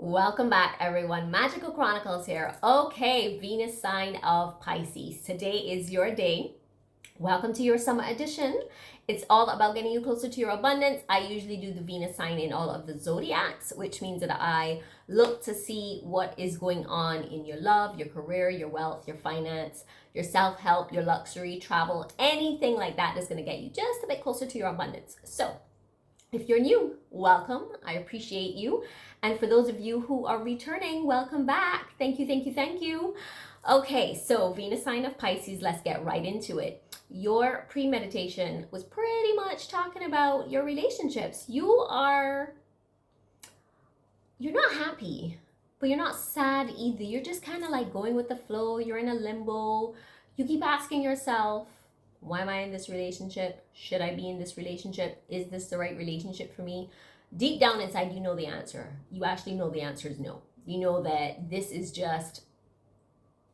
Welcome back, everyone. Magical Chronicles here. Okay, Venus sign of Pisces. Today is your day. Welcome to your summer edition. It's all about getting you closer to your abundance. I usually do the Venus sign in all of the zodiacs, which means that I look to see what is going on in your love, your career, your wealth, your finance, your self-help, your luxury, travel, anything like that is going to get you just a bit closer to your abundance. So if you're new, welcome. I appreciate you. And for those of you who are returning, welcome back. Thank you, thank you, thank you. Okay, so Venus sign of Pisces, let's get right into it. Your pre-meditation was pretty much talking about your relationships. You're not happy, but you're not sad either. You're just kind of like going with the flow. You're in a limbo. You keep asking yourself, why am I in this relationship? Should I be in this relationship? Is this the right relationship for me? Deep down inside, you know the answer. You actually know the answer is no. You know that this is just,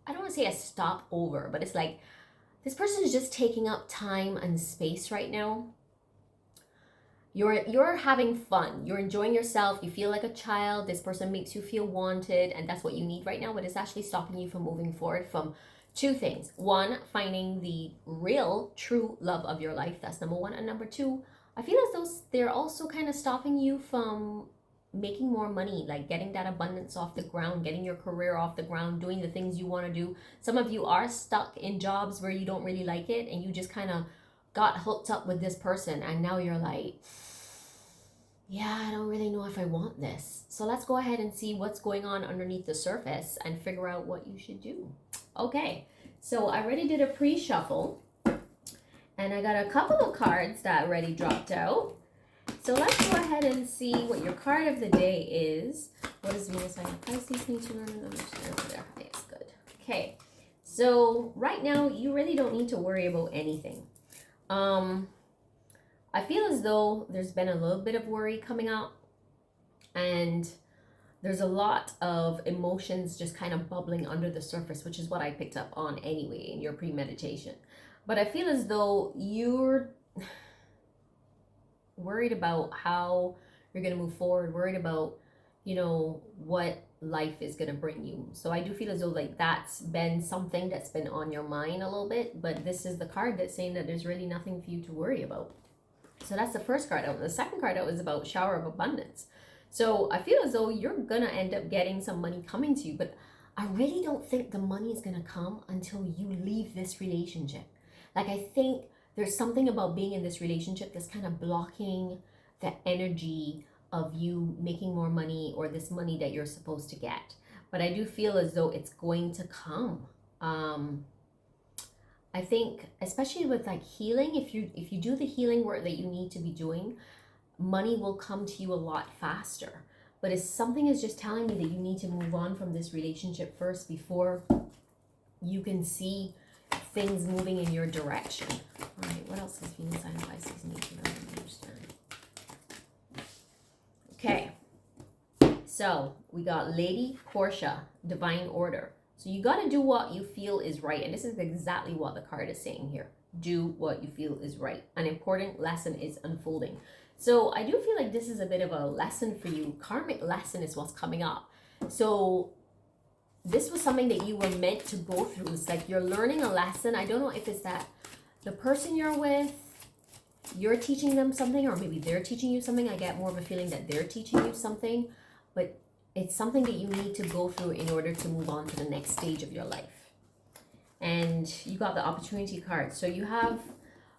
I don't want to say a stopover, but it's like this person is just taking up time and space right now. You're having fun. You're enjoying yourself. You feel like a child. This person makes you feel wanted, and that's what you need right now, but it's actually stopping you from moving forward from two things. One, finding the real, true love of your life. That's number one. And number two, I feel as though they're also kind of stopping you from making more money, like getting that abundance off the ground, getting your career off the ground, doing the things you want to do. Some of you are stuck in jobs where you don't really like it, and you just kind of got hooked up with this person, and now you're like, yeah, I don't really know if I want this. So let's go ahead and see what's going on underneath the surface and figure out what you should do. Okay, so I already did a pre-shuffle, and I got a couple of cards that already dropped out. So let's go ahead and see what your card of the day is. What does Venus sign of Pisces need to learn and understand? There, it's good. Okay, so right now you really don't need to worry about anything. I feel as though there's been a little bit of worry coming up, and there's a lot of emotions just kind of bubbling under the surface, which is what I picked up on anyway in your pre-meditation. But I feel as though you're worried about how you're going to move forward, worried about, what life is going to bring you. So I do feel as though like that's been something that's been on your mind a little bit, but this is the card that's saying that there's really nothing for you to worry about. So that's the first card out. The second card out is about shower of abundance. So I feel as though you're going to end up getting some money coming to you, but I really don't think the money is going to come until you leave this relationship. Like, I think there's something about being in this relationship that's kind of blocking the energy of you making more money or this money that you're supposed to get. But I do feel as though it's going to come. I think, especially with like healing, if you do the healing work that you need to be doing, money will come to you a lot faster. But if something is just telling me that you need to move on from this relationship first before you can see things moving in your direction. All right, what else does Venus sign of Pisces need to know and understand? Okay, so we got Lady Portia, Divine Order. So you got to do what you feel is right. And this is exactly what the card is saying here. Do what you feel is right. An important lesson is unfolding. So I do feel like this is a bit of a lesson for you. Karmic lesson is what's coming up. So this was something that you were meant to go through. It's like you're learning a lesson. I don't know if it's that the person you're with, you're teaching them something, or maybe they're teaching you something. I get more of a feeling that they're teaching you something, but it's something that you need to go through in order to move on to the next stage of your life. And you got the opportunity card. So you have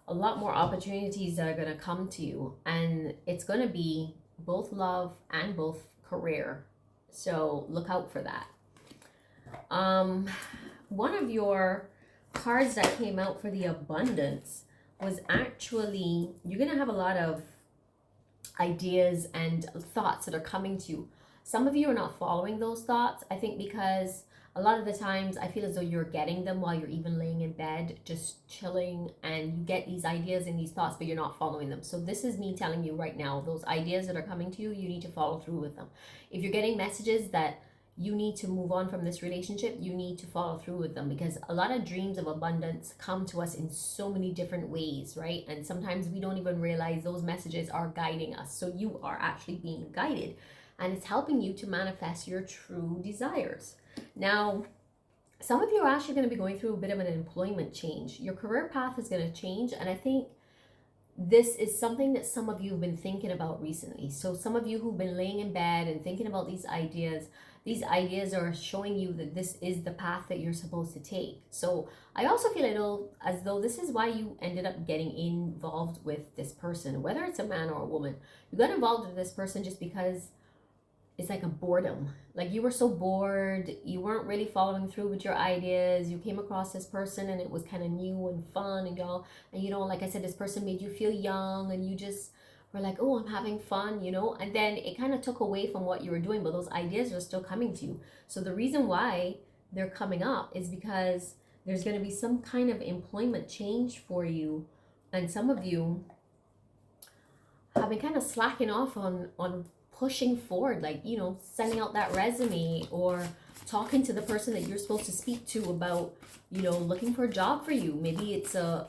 a lot more opportunities that are going to come to you. And it's going to be both love and both career. So look out for that. One of your cards that came out for the abundance was actually, you're going to have a lot of ideas and thoughts that are coming to you. Some of you are not following those thoughts, I think, because a lot of the times I feel as though you're getting them while you're even laying in bed, just chilling, and you get these ideas and these thoughts, but you're not following them. So this is me telling you right now, those ideas that are coming to you, you need to follow through with them. If you're getting messages that you need to move on from this relationship, you need to follow through with them, because a lot of dreams of abundance come to us in so many different ways, right? And sometimes we don't even realize those messages are guiding us. So you are actually being guided. and it's helping you to manifest your true desires. Now, some of you are actually going to be going through a bit of an employment change. Your career path is going to change, and I think this is something that some of you have been thinking about recently. So some of you who've been laying in bed and thinking about these ideas are showing you that this is the path that you're supposed to take. So I also feel as though this is why you ended up getting involved with this person, whether it's a man or a woman. You got involved with this person just because it's like a boredom. Like you were so bored, you weren't really following through with your ideas. You came across this person and it was kind of new and fun and y'all, and like I said, this person made you feel young and you just were like, oh, I'm having fun, and then it kind of took away from what you were doing, but those ideas are still coming to you. So the reason why they're coming up is because there's going to be some kind of employment change for you, and some of you have been kind of slacking off on pushing forward, like, sending out that resume or talking to the person that you're supposed to speak to about, looking for a job for you. Maybe it's a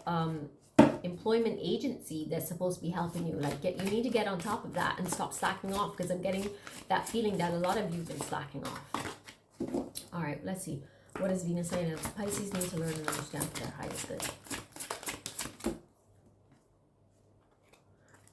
employment agency that's supposed to be helping you. Like, you need to get on top of that and stop slacking off, because I'm getting that feeling that a lot of you've been slacking off. All right, let's see. What does Venus saying? Pisces need to learn and understand for their highest good.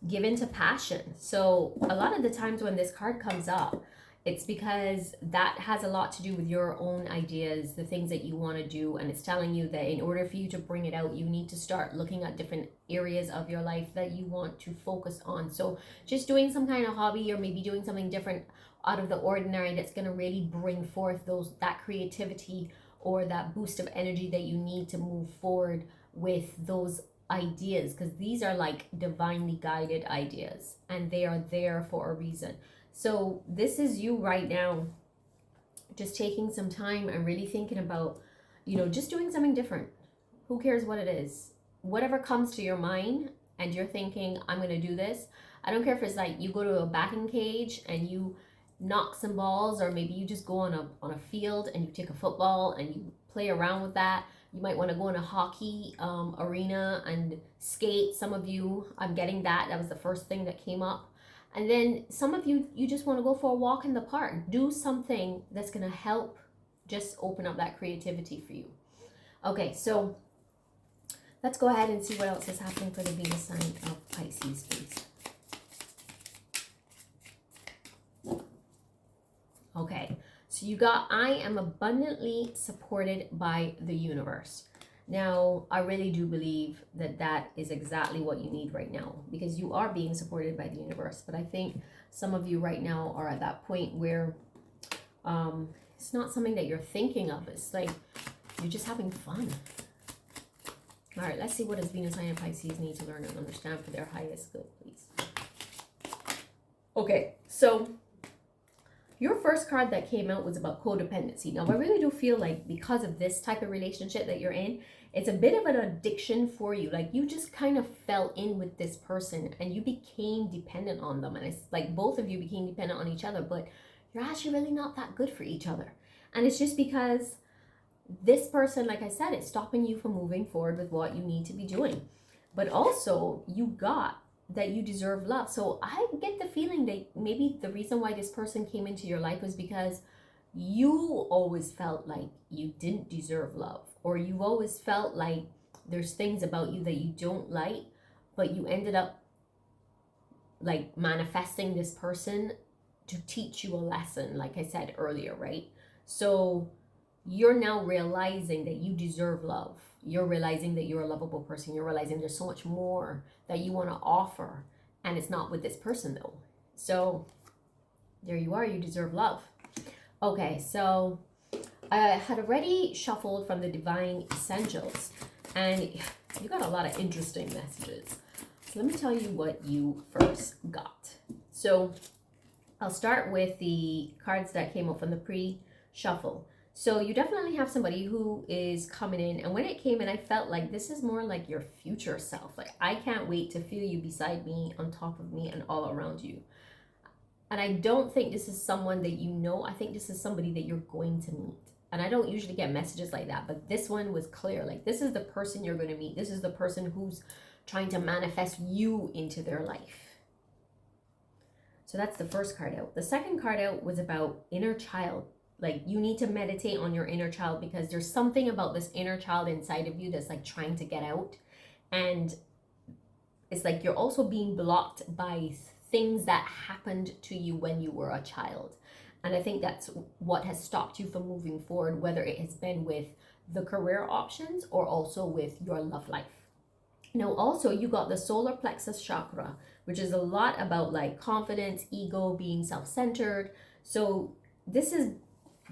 Give into passion. So a lot of the times when this card comes up, it's because that has a lot to do with your own ideas, the things that you want to do, and it's telling you that in order for you to bring it out, you need to start looking at different areas of your life that you want to focus on. So just doing some kind of hobby, or maybe doing something different out of the ordinary that's going to really bring forth that creativity or that boost of energy that you need to move forward with those ideas, because these are like divinely guided ideas and they are there for a reason. So this is you right now just taking some time and really thinking about, just doing something different. Who cares what it is? Whatever comes to your mind and you're thinking, I'm going to do this. I don't care if it's like you go to a batting cage and you knock some balls, or maybe you just go on a field and you take a football and you play around with that. You might want to go in a hockey arena and skate. Some of you, I'm getting that was the first thing that came up. And then some of you just want to go for a walk in the park. Do something that's going to help just open up that creativity for you. Okay, so let's go ahead and see what else is happening for the Venus sign of Pisces, please. Okay, so you got, I am abundantly supported by the universe. Now, I really do believe that is exactly what you need right now, because you are being supported by the universe. But I think some of you right now are at that point where it's not something that you're thinking of. It's like you're just having fun. All right, let's see what does Venus and Pisces need to learn and understand for their highest good, please. Okay, so your first card that came out was about codependency. Now, I really do feel like because of this type of relationship that you're in, it's a bit of an addiction for you. Like you just kind of fell in with this person and you became dependent on them. And it's like both of you became dependent on each other, but you're actually really not that good for each other. And it's just because this person, like I said, is stopping you from moving forward with what you need to be doing. But also you got that you deserve love. So I get the feeling that maybe the reason why this person came into your life was because you always felt like you didn't deserve love, or you always felt like there's things about you that you don't like, but you ended up like manifesting this person to teach you a lesson, like I said earlier, right? So you're now realizing that you deserve love. You're realizing that you're a lovable person. You're realizing there's so much more that you want to offer, and it's not with this person though. So there you are, you deserve love. Okay, so I had already shuffled from the Divine Essentials, and you got a lot of interesting messages. So let me tell you what you first got. So I'll start with the cards that came up from the pre-shuffle. So you definitely have somebody who is coming in, and when it came in, I felt like this is more like your future self. Like, I can't wait to feel you beside me, on top of me, and all around you. And I don't think this is someone that you know. I think this is somebody that you're going to meet. And I don't usually get messages like that, but this one was clear. Like, this is the person you're going to meet. This is the person who's trying to manifest you into their life. So that's the first card out. The second card out was about inner child. Like, you need to meditate on your inner child, because there's something about this inner child inside of you that's like trying to get out. And it's like you're also being blocked by things that happened to you when you were a child. And I think that's what has stopped you from moving forward, whether it has been with the career options or also with your love life. Now, also, you got the solar plexus chakra, which is a lot about like confidence, ego, being self-centered. So this is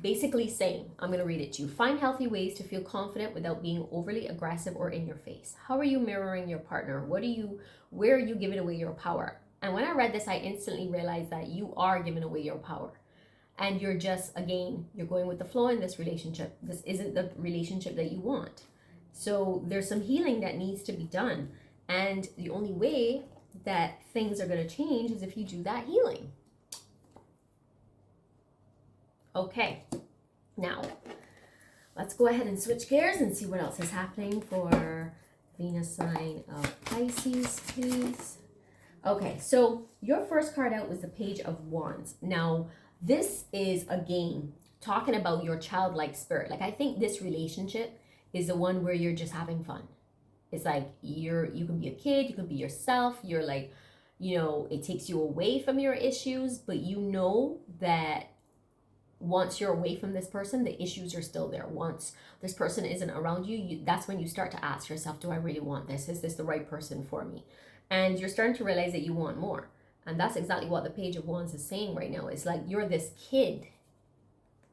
basically saying, I'm going to read it to you. Find healthy ways to feel confident without being overly aggressive or in your face. How are you mirroring your partner? Where are you giving away your power? And when I read this, I instantly realized that you are giving away your power. And you're just, again, you're going with the flow in this relationship. This isn't the relationship that you want. So there's some healing that needs to be done. And the only way that things are going to change is if you do that healing. Okay, now let's go ahead and switch gears and see what else is happening for Venus sign of Pisces, please. Okay, so your first card out was the Page of Wands. Now, this is, again, talking about your childlike spirit. Like, I think this relationship is the one where you're just having fun. It's like you can be a kid, you can be yourself. You're like, it takes you away from your issues, but you know that once you're away from this person, the issues are still there. Once this person isn't around you, that's when you start to ask yourself, do I really want this? Is this the right person for me? And you're starting to realize that you want more. And that's exactly what the Page of Wands is saying right now. It's like you're this kid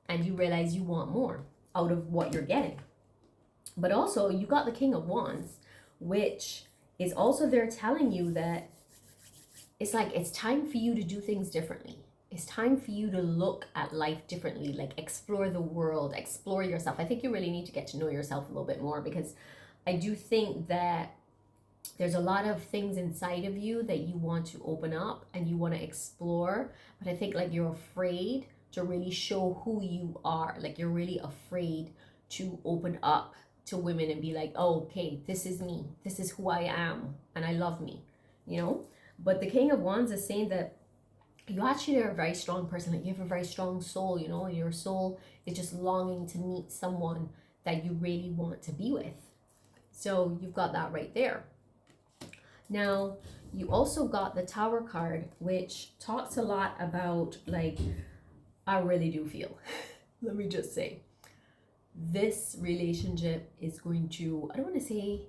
and you realize you want more out of what you're getting. But also, you got the King of Wands, which is also there telling you that it's like it's time for you to do things differently. It's time for you to look at life differently, like explore the world, explore yourself. I think you really need to get to know yourself a little bit more, because I do think that there's a lot of things inside of you that you want to open up and you want to explore. But I think like you're afraid to really show who you are. Like you're really afraid to open up to women and be like, oh, okay, this is me. This is who I am. And I love me, But the King of Wands is saying that you actually are a very strong person. Like you have a very strong soul, and your soul is just longing to meet someone that you really want to be with. So you've got that right there. Now, you also got the Tower card, which talks a lot about, like, I really do feel, let me just say, this relationship is going to, I don't want to say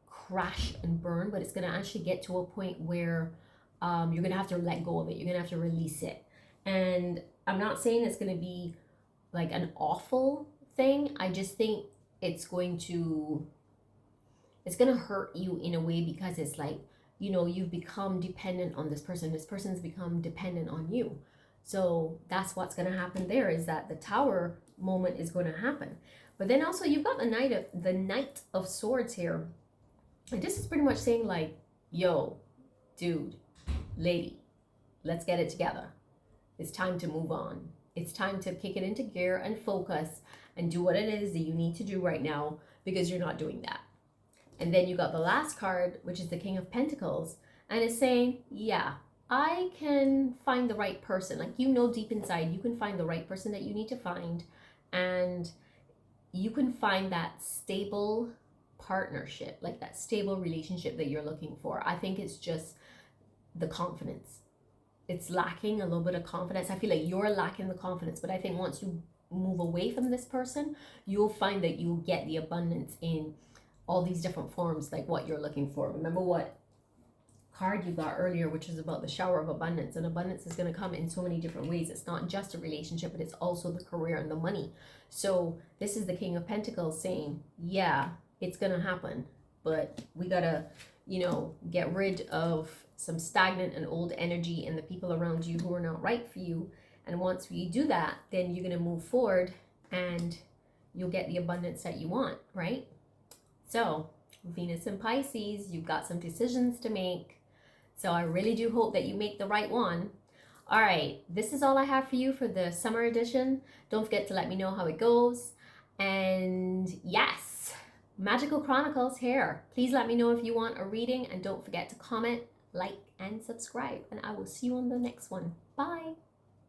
crash and burn, but it's going to actually get to a point where you're going to have to let go of it. You're going to have to release it. And I'm not saying it's going to be like an awful thing. I just think it's going to hurt you in a way, because it's like, you've become dependent on this person. This person's become dependent on you. So that's what's going to happen there, is that the Tower moment is going to happen. But then also you've got the Knight of Swords here. And this is pretty much saying like, yo, dude, lady, let's get it together. It's time to move on. It's time to kick it into gear and focus and do what it is that you need to do right now, because you're not doing that. And then you got the last card, which is the King of Pentacles. And it's saying, yeah, I can find the right person. Like, deep inside, you can find the right person that you need to find. And you can find that stable partnership, like that stable relationship that you're looking for. I think it's just the confidence. It's lacking a little bit of confidence. I feel like you're lacking the confidence. But I think once you move away from this person, you'll find that you'll get the abundance in all these different forms, like what you're looking for. Remember what card you got earlier, which is about the shower of abundance. And abundance is going to come in so many different ways. It's not just a relationship, but it's also the career and the money. So this is the King of Pentacles saying, yeah, it's going to happen, but we got to, get rid of some stagnant and old energy and the people around you who are not right for you. And once we do that, then you're going to move forward and you'll get the abundance that you want, right? So Venus in Pisces, you've got some decisions to make. So I really do hope that you make the right one. All right, this is all I have for you for the summer edition. Don't forget to let me know how it goes. And yes, Magical Chronicles here. Please let me know if you want a reading, and don't forget to comment, like, and subscribe. And I will see you on the next one. Bye.